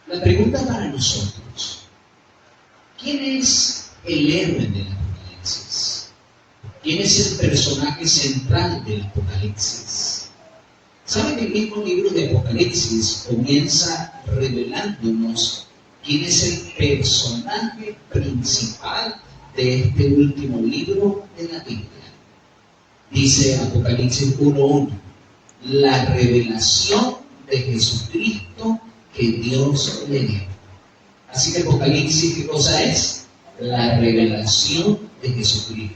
La pregunta para nosotros: ¿quién es el héroe del Apocalipsis? ¿Quién es el personaje central del Apocalipsis? ¿Saben que el mismo libro de Apocalipsis comienza revelándonos quién es el personaje principal de este último libro de la Biblia? Dice Apocalipsis 1:1, la revelación de Jesucristo que Dios le dio. Así que Apocalipsis, ¿qué cosa es? La revelación de Jesucristo.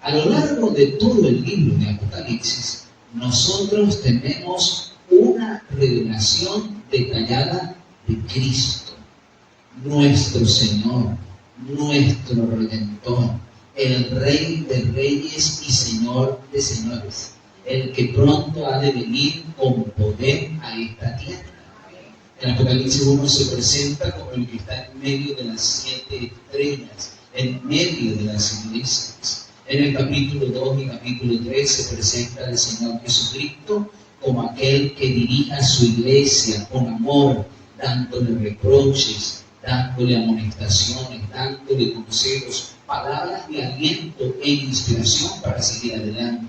A lo largo de todo el libro de Apocalipsis, nosotros tenemos una revelación detallada de Cristo, nuestro Señor, nuestro Redentor, el Rey de Reyes y Señor de Señores, el que pronto ha de venir con poder a esta tierra. En Apocalipsis 1 se presenta como el que está en medio de las 7 estrellas, en medio de las iglesias. En el capítulo 2 y capítulo 3 se presenta al Señor Jesucristo como aquel que dirija su iglesia con amor, dándole reproches, dándole amonestaciones, dándole consejos, palabras de aliento e inspiración para seguir adelante.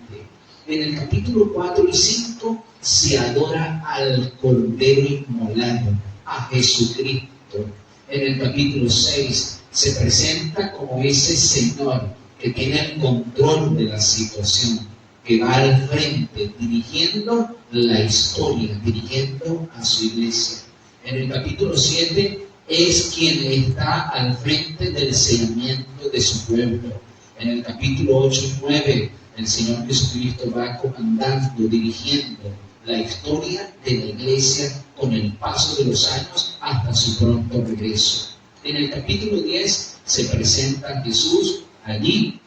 En el capítulo 4 y 5 se adora al Cordero inmolado, a Jesucristo. En el capítulo 6 se presenta como ese Señor que tiene el control de la situación, que va al frente dirigiendo la historia, dirigiendo a su iglesia. En el capítulo 7 es quien está al frente del sellamiento de su pueblo. En el capítulo 8 y 9 el Señor Jesucristo va comandando, dirigiendo la historia de la iglesia con el paso de los años hasta su pronto regreso. En el capítulo 10 se presenta a Jesús allí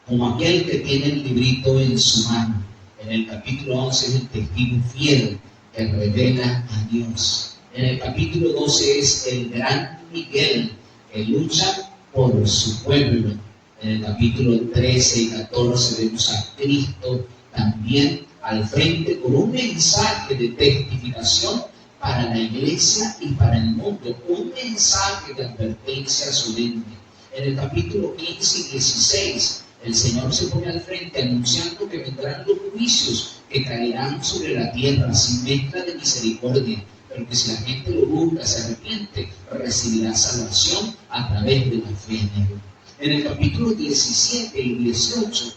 como aquel que tiene el librito en su mano. En el capítulo 11 es el testigo fiel que revela a Dios. En el capítulo 12 es el gran Miguel que lucha por su pueblo. En el capítulo 13 y 14 vemos a Cristo también al frente con un mensaje de testificación para la iglesia y para el mundo, un mensaje de advertencia solemne. En el capítulo 15 y 16 el Señor se pone al frente anunciando que vendrán los juicios que caerán sobre la tierra sin mezcla de misericordia, pero que si la gente lo busca, se arrepiente, recibirá salvación a través de la fe en Él. En el capítulo 17 y 18,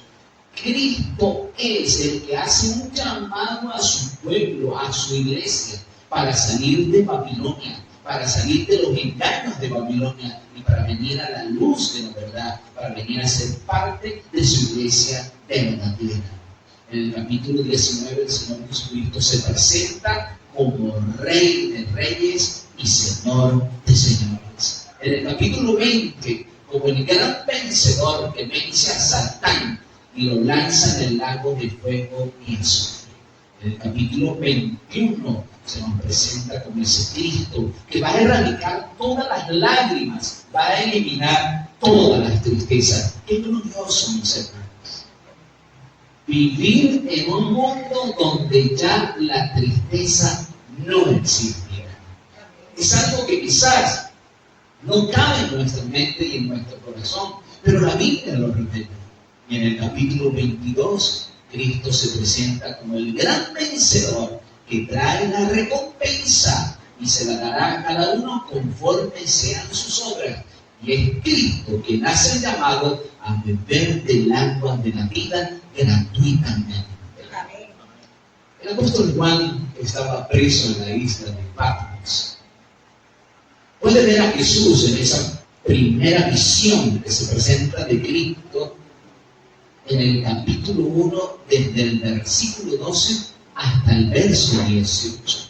Cristo es el que hace un llamado a su pueblo, a su iglesia, para salir de Babilonia, para salir de los engaños de Babilonia y para venir a la luz de la verdad, para venir a ser parte de su iglesia verdadera. En el capítulo 19 el Señor Jesucristo se presenta como Rey de Reyes y Señor de Señores. En el capítulo 20, como el gran vencedor que vence a Satán y lo lanza en el lago de fuego y azufre. En el capítulo 21 se nos presenta como ese Cristo que va a erradicar todas las lágrimas, va a eliminar todas las tristezas. ¡Qué glorioso, mis hermanos! Vivir en un mundo donde ya la tristeza no existiera. Es algo que quizás no cabe en nuestra mente y en nuestro corazón, pero la Biblia lo revela. Y en el capítulo 22, Cristo se presenta como el gran vencedor que trae la recompensa y se la dará a cada uno conforme sean sus obras. Y es Cristo quien hace el llamado a beber del agua de la vida gratuitamente. El apóstol Juan estaba preso en la isla de Patmos. Puede ver a Jesús en esa primera visión que se presenta de Cristo en el capítulo 1, desde el versículo 12 hasta el verso 18.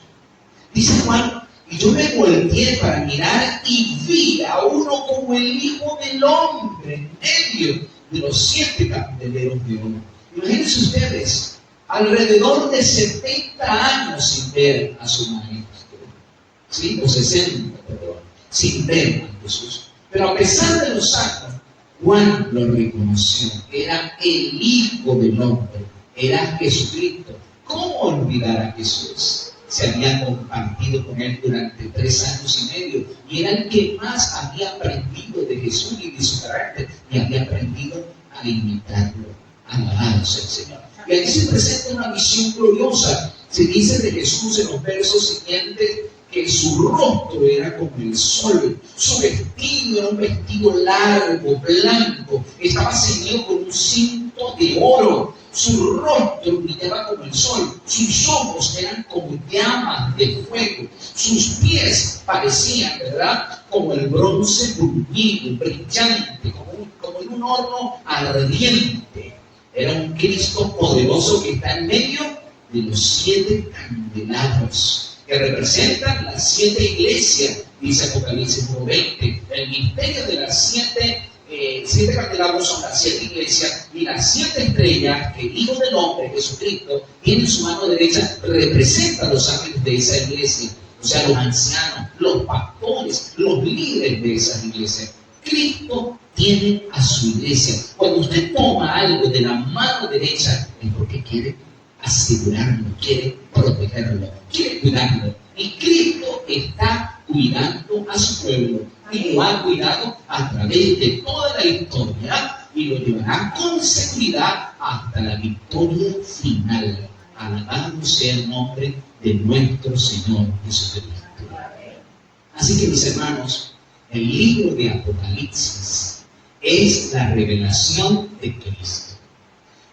Dice Juan: y yo me volteé para mirar y vi a uno como el Hijo del Hombre en medio de los 7 candeleros de oro. Imagínense ustedes, alrededor de 70 años sin ver a su maestro, ¿sí? O 60, perdón, sin ver a Jesús. Pero a pesar de los años, Juan lo reconoció. Era el Hijo del Hombre, era Jesucristo. ¿Cómo olvidar a Jesús? se había compartido con él durante 3 años y medio y era el que más había aprendido de Jesús y de su carácter y había aprendido a imitarlo. Alabado sea el Señor. Y aquí se presenta una visión gloriosa. Se dice de Jesús en los versos siguientes que su rostro era como el sol, su vestido era un vestido largo, blanco, estaba ceñido con un cinto de oro, su rostro brillaba como el sol, sus ojos eran como llamas de fuego, sus pies parecían, ¿verdad?, como el bronce bruñido, brillante, como en un horno ardiente. Era un Cristo poderoso que está en medio de los 7 candelabros que representan las 7 iglesias, dice Apocalipsis 1:20. El misterio de las 7 candelabros son las 7 iglesias y las 7 estrellas que el Hijo del Hombre, Jesucristo, tiene en su mano derecha, representan a los ángeles de esa iglesia, o sea, los ancianos, los pastores, los líderes de esa iglesia. Cristo tiene a su iglesia. Cuando usted toma algo de la mano derecha, es porque quiere asegurarlo, quiere protegerlo, quiere cuidarlo. Y Cristo está cuidando a su pueblo y lo ha cuidado a través de toda la historia y lo llevará con seguridad hasta la victoria final. Alabado sea el nombre de nuestro Señor Jesucristo. Así que, mis hermanos, el libro de Apocalipsis es la revelación de Cristo.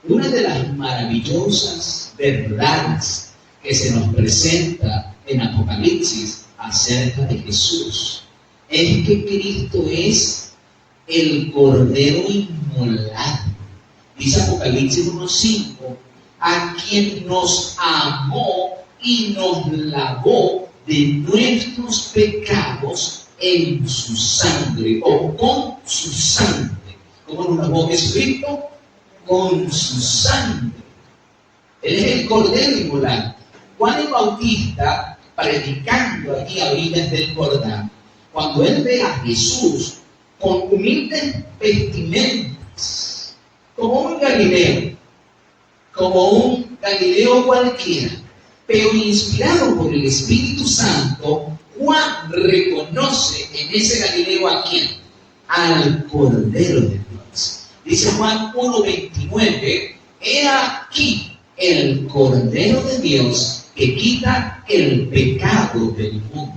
Una de las maravillosas verdades que se nos presenta en Apocalipsis acerca de Jesús es que Cristo es el Cordero inmolado. Dice Apocalipsis 1:5, a quien nos amó y nos lavó de nuestros pecados en su sangre o con su sangre. ¿Cómo nos lavó Jesucristo? Con su sangre. Él es el Cordero inmolado. Juan el Bautista, predicando aquí a orillas del Jordán, cuando él ve a Jesús con humildes vestimentas, como un Galileo cualquiera, pero inspirado por el Espíritu Santo, Juan reconoce en ese Galileo ¿a quién? Al Cordero de Dios. Dice Juan 1:29, he aquí el Cordero de Dios que quita el pecado del mundo.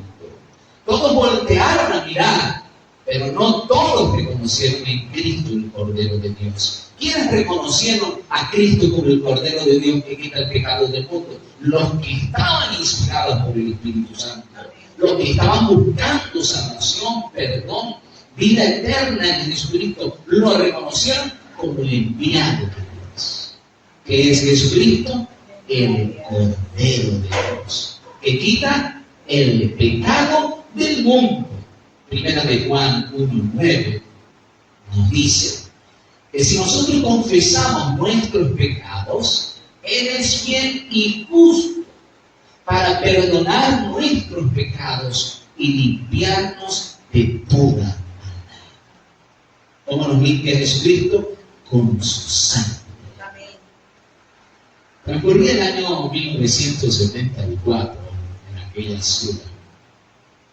Todos voltearon a mirar, pero no todos reconocieron en Cristo el Cordero de Dios. ¿Quiénes reconocieron a Cristo como el Cordero de Dios que quita el pecado del mundo? Los que estaban inspirados por el Espíritu Santo, los que estaban buscando salvación, perdón, vida eterna en Jesucristo, lo reconocieron como el enviado de Dios. ¿Qué es Jesucristo? El Cordero de Dios, que quita el pecado del mundo. Primera de Juan 1:9 nos dice que si nosotros confesamos nuestros pecados, Él es fiel y justo para perdonar nuestros pecados y limpiarnos de toda maldad. ¿Cómo nos limpia Jesucristo? Con su sangre. Transcurría el año 1974 en aquella ciudad.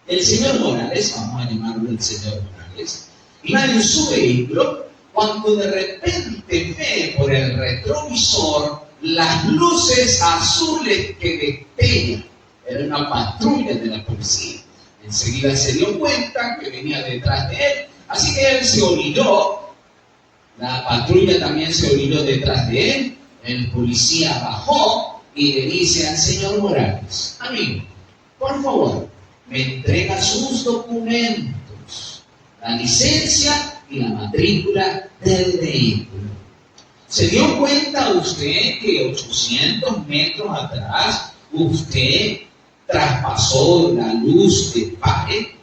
El señor Morales, vamos a llamarlo el señor Morales, iba en su vehículo cuando de repente ve por el retrovisor las luces azules que destellan. Era una patrulla de la policía. Enseguida se dio cuenta que venía detrás de él, así que él se orilló. La patrulla también se orilló detrás de él. El policía bajó y le dice al señor Morales, amigo, por favor, me entrega sus documentos, la licencia y la matrícula del vehículo. ¿Se dio cuenta usted que 800 metros atrás usted traspasó la luz de pare,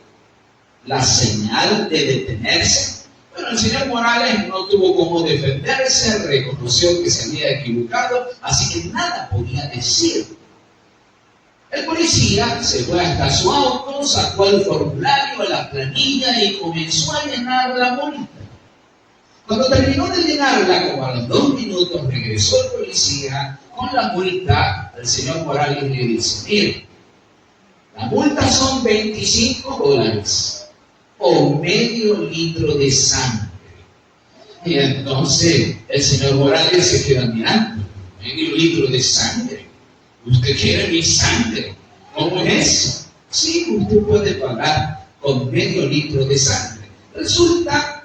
la señal de detenerse? Bueno, el señor Morales no tuvo cómo defenderse, reconoció que se había equivocado, así que nada podía decir. El policía se fue hasta su auto, sacó el formulario, la planilla y comenzó a llenar la multa. Cuando terminó de llenarla, como a los 2 minutos, regresó el policía con la multa al señor Morales y le dice, mire, La multa son $25 o medio litro de sangre. Y entonces el señor Morales se queda mirando. Medio litro de sangre. ¿Usted quiere mi sangre? ¿Cómo es eso? Sí, usted puede pagar con medio litro de sangre. Resulta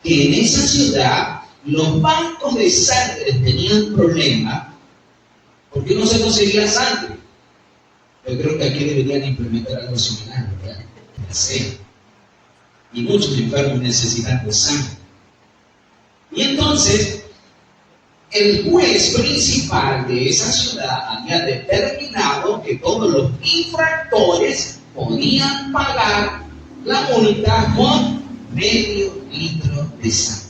que en esa ciudad los bancos de sangre tenían problemas porque no se conseguía sangre. Yo creo que aquí deberían implementar algo similar, ¿verdad? Sí. Y muchos enfermos necesitan de sangre. Y entonces, el juez principal de esa ciudad había determinado que todos los infractores podían pagar la multa con medio litro de sangre.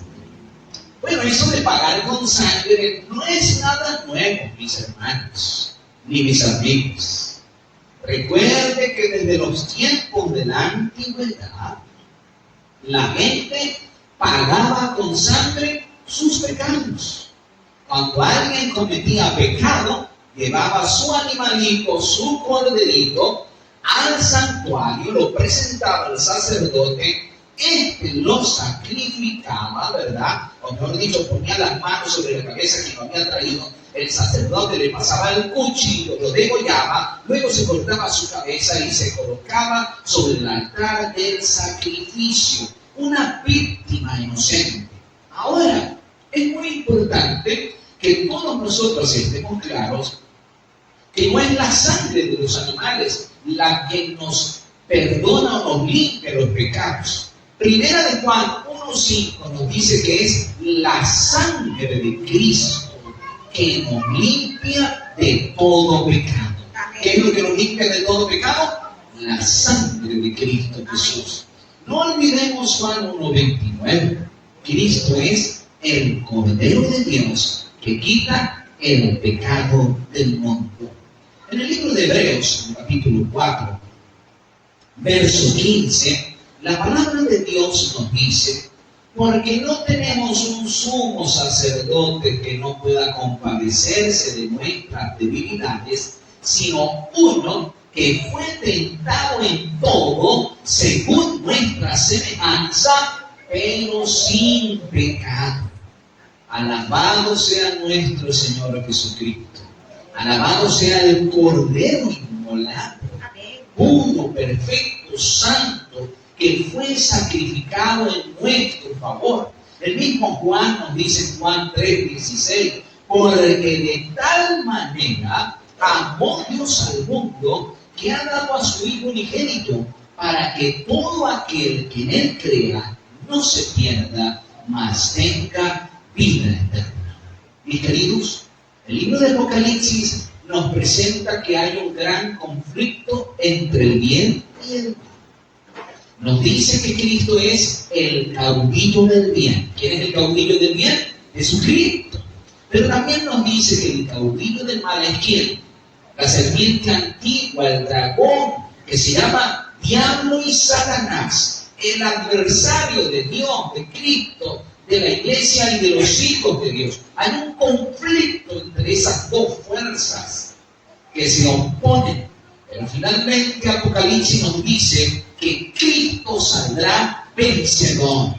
Bueno, eso de pagar con sangre no es nada nuevo, mis hermanos, ni mis amigos. Recuerde que desde los tiempos de la antigüedad, la gente pagaba con sangre sus pecados. Cuando alguien cometía pecado, llevaba su animalito, su corderito, al santuario, lo presentaba al sacerdote, lo sacrificaba, ¿verdad? O mejor dicho, ponía las manos sobre la cabeza que lo había traído, el sacerdote le pasaba el cuchillo, lo degollaba, luego se cortaba su cabeza y se colocaba sobre el altar del sacrificio, una víctima inocente. Ahora, es muy importante que todos nosotros estemos claros que no es la sangre de los animales la que nos perdona o nos limpia los pecados. Primera de Juan 1:5 nos dice que es la sangre de Cristo que nos limpia de todo pecado. ¿Qué es lo que nos limpia de todo pecado? La sangre de Cristo Jesús. No olvidemos Juan 1:29. Cristo es el Cordero de Dios que quita el pecado del mundo. En el libro de Hebreos, en el capítulo 4, verso 15, la palabra de Dios nos dice: porque no tenemos un sumo sacerdote que no pueda compadecerse de nuestras debilidades, sino uno que fue tentado en todo, según nuestra semejanza, pero sin pecado. Alabado sea nuestro Señor Jesucristo. Alabado sea el Cordero inmolado, puro, perfecto, santo, que fue sacrificado en nuestro favor. El mismo Juan nos dice en Juan 3:16, porque de tal manera amó Dios al mundo que ha dado a su Hijo unigénito, para que todo aquel que en él crea no se pierda, mas tenga vida eterna. Mis queridos, el libro de Apocalipsis nos presenta que hay un gran conflicto entre el bien y el mal. Nos dice que Cristo es el caudillo del bien. ¿Quién es el caudillo del bien? Jesucristo. Pero también nos dice que el caudillo del mal es ¿quién? La serpiente antigua, el dragón, que se llama Diablo y Satanás, el adversario de Dios, de Cristo, de la iglesia y de los hijos de Dios. Hay un conflicto entre esas dos fuerzas que se oponen. Pero finalmente Apocalipsis nos dice que Cristo saldrá vencedor.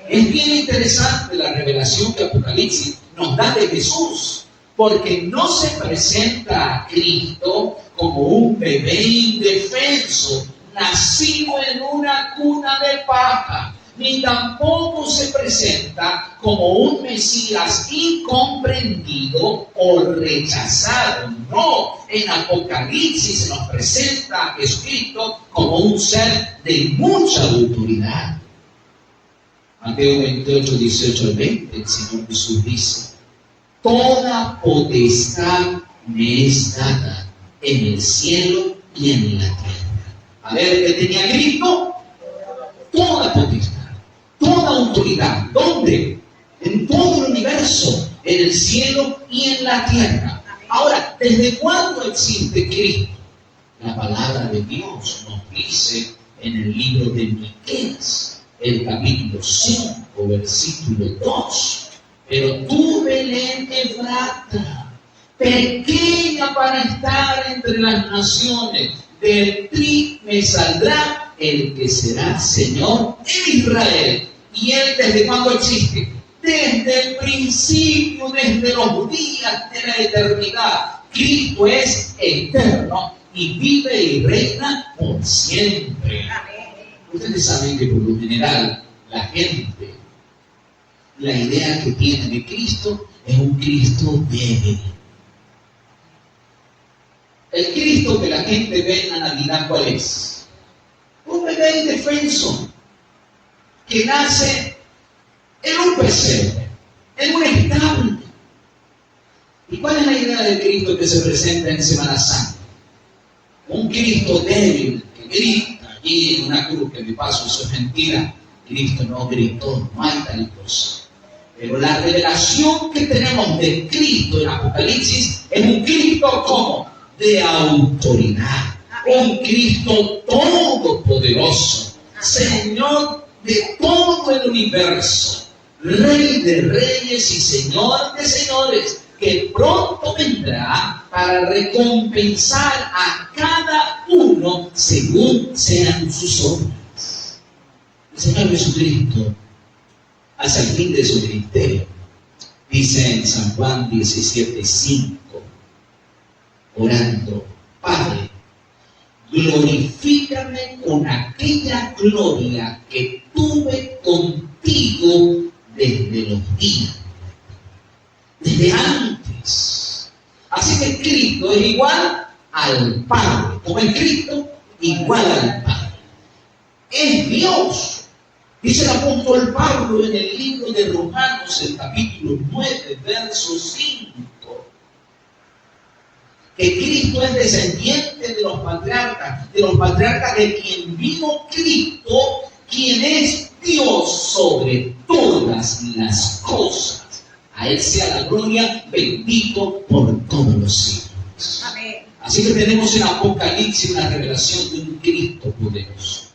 Es bien interesante la revelación que Apocalipsis nos da de Jesús, porque no se presenta a Cristo como un bebé indefenso, nacido en una cuna de paja, ni tampoco se presenta como un Mesías incomprendido o rechazado. No, en Apocalipsis se nos presenta a Jesucristo como un ser de mucha autoridad. Mateo 28, 18 al 20, el Señor Jesús dice: toda potestad me es dada en el cielo y en la tierra. A ver, ¿qué tenía Cristo? Toda potestad, toda autoridad. ¿Dónde? En todo el universo, en el cielo y en la tierra. Ahora, ¿desde cuándo existe Cristo? La palabra de Dios nos dice en el libro de Miqueas, el capítulo 5, versículo 2. Pero tú, Belén Efrata, pequeña para estar entre las naciones, del tri me saldrá el que será Señor en Israel. ¿Y él desde cuándo existe? Desde el principio, desde los días de la eternidad. Cristo es eterno y vive y reina por siempre. Ustedes saben que por lo general la gente, la idea que tiene de Cristo es un Cristo débil. El Cristo que la gente ve en la Navidad, ¿cuál es? Un bebé indefenso que nace en un pesebre, en un establo. ¿Y cuál es la idea del Cristo que se presenta en Semana Santa? Un Cristo débil que grita allí en una cruz, que de paso eso es mentira. Cristo no gritó, no hay tal cosa. Pero la revelación que tenemos de Cristo en Apocalipsis es un Cristo como de autoridad, un Cristo todopoderoso, Señor de todo el universo, Rey de reyes y Señor de señores, que pronto vendrá para recompensar a cada uno según sean sus obras. El Señor Jesucristo, hasta el fin de su ministerio, dice en San Juan 17:5, orando: Padre, glorifícame con aquella gloria que tuve contigo desde los días, desde antes. Así que Cristo es igual al Padre. Como es Cristo, igual al Padre. Es Dios. Dice el apóstol Pablo en el libro de Romanos, el capítulo 9, verso 5, que Cristo es descendiente de los patriarcas de quien vino Cristo, quien es Dios sobre todas las cosas. A Él sea la gloria, bendito por todos los siglos. Amén. Así que tenemos en Apocalipsis una revelación de un Cristo poderoso.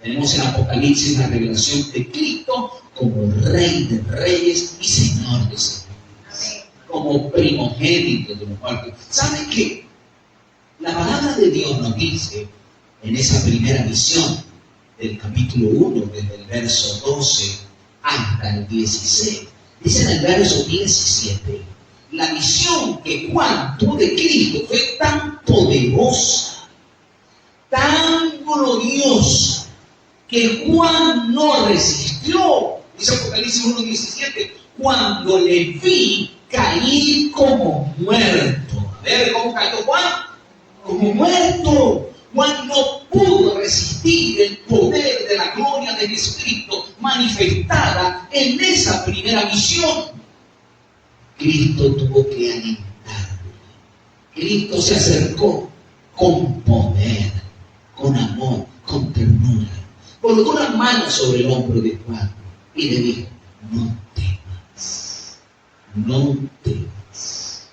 Tenemos en Apocalipsis una revelación de Cristo como Rey de reyes y Señor de señores. Como primogénito de los muertos. ¿Saben qué? La palabra de Dios nos dice en esa primera visión del capítulo 1, desde el verso 12 hasta el 16. Dice en el verso 17, la visión que Juan tuvo de Cristo fue tan poderosa, tan gloriosa, que Juan no resistió. Dice Apocalipsis 1:17, cuando le vi, caí como muerto. A ver, ¿cómo cayó Juan? Como muerto. Juan no pudo resistir el poder de la gloria de Jesucristo manifestada en esa primera visión. Cristo tuvo que alentarle. Cristo se acercó con poder, con amor, con ternura. Colocó una mano sobre el hombro de Juan y le dijo: no temas, no temas.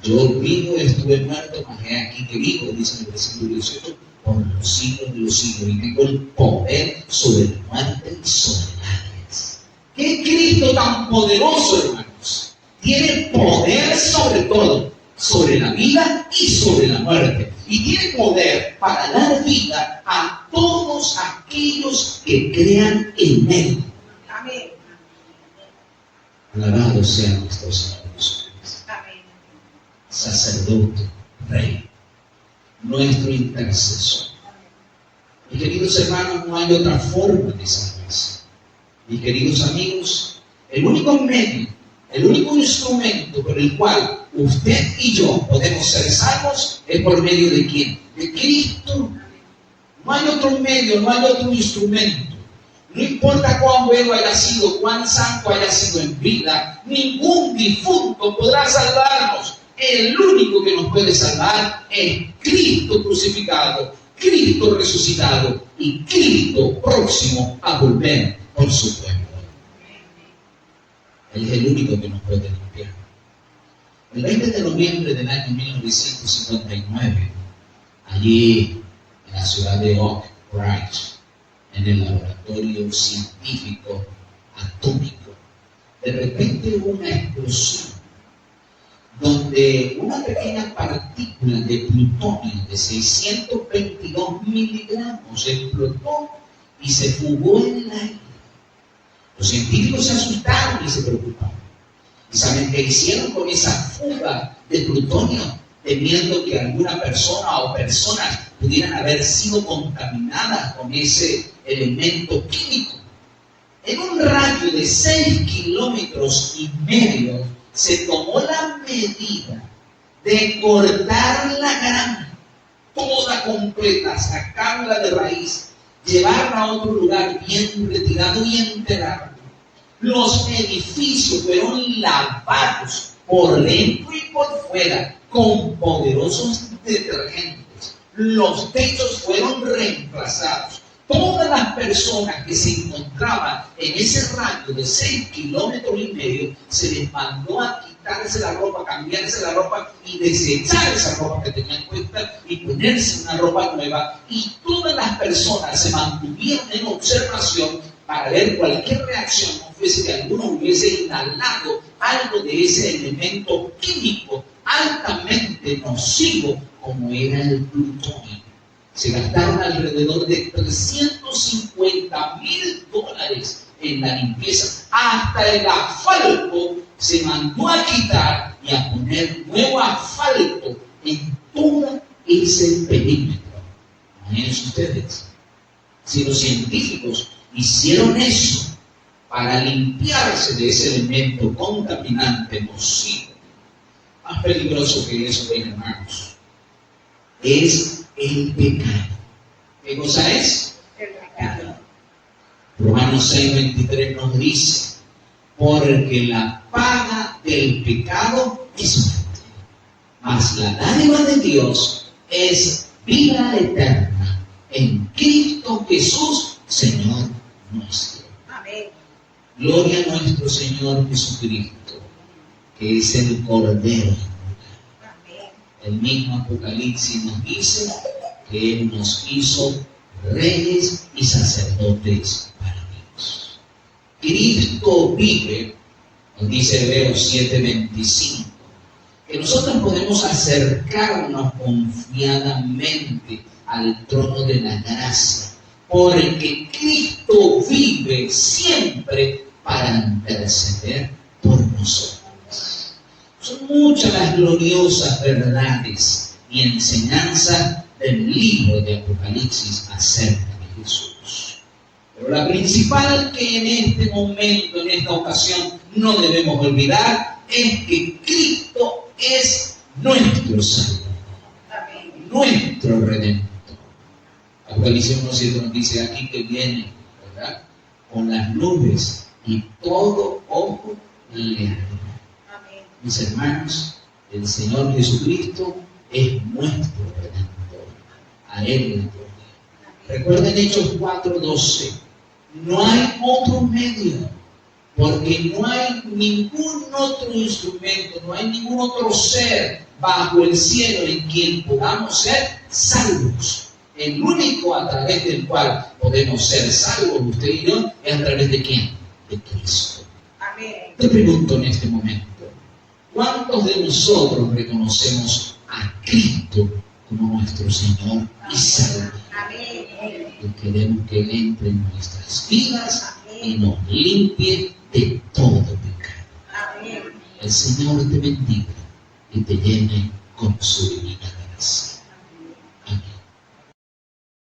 Yo vivo, estuve muerto, mas he aquí que vivo, dice en el versículo 18, por los siglos de los siglos, y tengo el poder sobre la muerte y sobre el Hades. ¿Qué Cristo tan poderoso, hermanos? Tiene poder sobre todo, sobre la vida y sobre la muerte. Y tiene poder para dar vida a todos aquellos que crean en Él. Amén. Alabado sea nuestro Señor Jesucristo. Amén. Sacerdote, Rey, nuestro intercesor. Mis queridos hermanos, no hay otra forma de salvarse. Mis queridos amigos, el único medio, el único instrumento por el cual usted y yo podemos ser salvos es por medio de ¿quién? De Cristo. No hay otro medio, no hay otro instrumento. No importa cuán bueno haya sido, cuán santo haya sido en vida, ningún difunto podrá salvarnos. El único que nos puede salvar es Cristo crucificado, Cristo resucitado y Cristo próximo a volver por su pueblo. Él es el único que nos puede limpiar. El 20 de noviembre del año 1959, allí en la ciudad de Oak Ridge, en el laboratorio científico atómico, de repente hubo una explosión donde una pequeña partícula de plutonio de 622 miligramos explotó y se fugó en el aire. Los científicos se asustaron y se preocuparon. ¿Y saben qué hicieron con esa fuga de plutonio? Temiendo que alguna persona o personas pudieran haber sido contaminadas con ese elemento químico. En un radio de 6,5 kilómetros se tomó la medida de cortar la grama toda completa, sacarla de raíz, llevarla a otro lugar bien retirado y enterrarla. Los edificios fueron lavados por dentro y por fuera con poderosos detergentes. Los techos fueron reemplazados. Todas las personas que se encontraban en ese radio de 6,5 kilómetros se les mandó a quitarse la ropa, cambiarse la ropa y desechar esa ropa que tenían puesta y ponerse una ropa nueva. Y todas las personas se mantuvieron en observación para ver cualquier reacción, no fuese que alguno hubiese inhalado algo de ese elemento químico altamente nocivo como era el plutonio. Se gastaron alrededor de $350,000 en la limpieza. Hasta el asfalto se mandó a quitar y a poner nuevo asfalto en todo ese perímetro. Imagínense ustedes, si los científicos hicieron eso para limpiarse de ese elemento contaminante nocivo, más peligroso que eso, hermanos, es el pecado. ¿Qué cosa es? El pecado. Romanos 6:23 nos dice: porque la paga del pecado es muerte, mas la dádiva de Dios es vida eterna en Cristo Jesús, Señor nuestro. Amén. Gloria a nuestro Señor Jesucristo, que es el Cordero. El mismo Apocalipsis nos dice que Él nos hizo reyes y sacerdotes para Dios. Cristo vive, nos dice Hebreos 7:25, que nosotros podemos acercarnos confiadamente al trono de la gracia, porque Cristo vive siempre para interceder por nosotros. Son muchas las gloriosas verdades y enseñanzas del libro de Apocalipsis acerca de Jesús. Pero la principal que en este momento, en esta ocasión, no debemos olvidar es que Cristo es nuestro Salvador, nuestro Redentor. Apocalipsis 1:7 nos dice aquí que viene, ¿verdad?, con las nubes y todo ojo le verá. Mis hermanos, el Señor Jesucristo es nuestro Redentor. A Él le gloria. Recuerden Hechos 4:12. No hay otro medio, porque no hay ningún otro instrumento, no hay ningún otro ser bajo el cielo en quien podamos ser salvos. El único a través del cual podemos ser salvos, usted y yo, es a través de ¿quién? De Cristo. Amén. Te pregunto en este momento, ¿cuántos de nosotros reconocemos a Cristo como nuestro Señor y Salvador? Amén. Y queremos que Él entre en nuestras vidas y nos limpie de todo pecado. Amén. El Señor te bendiga y te llene con su divina gracia.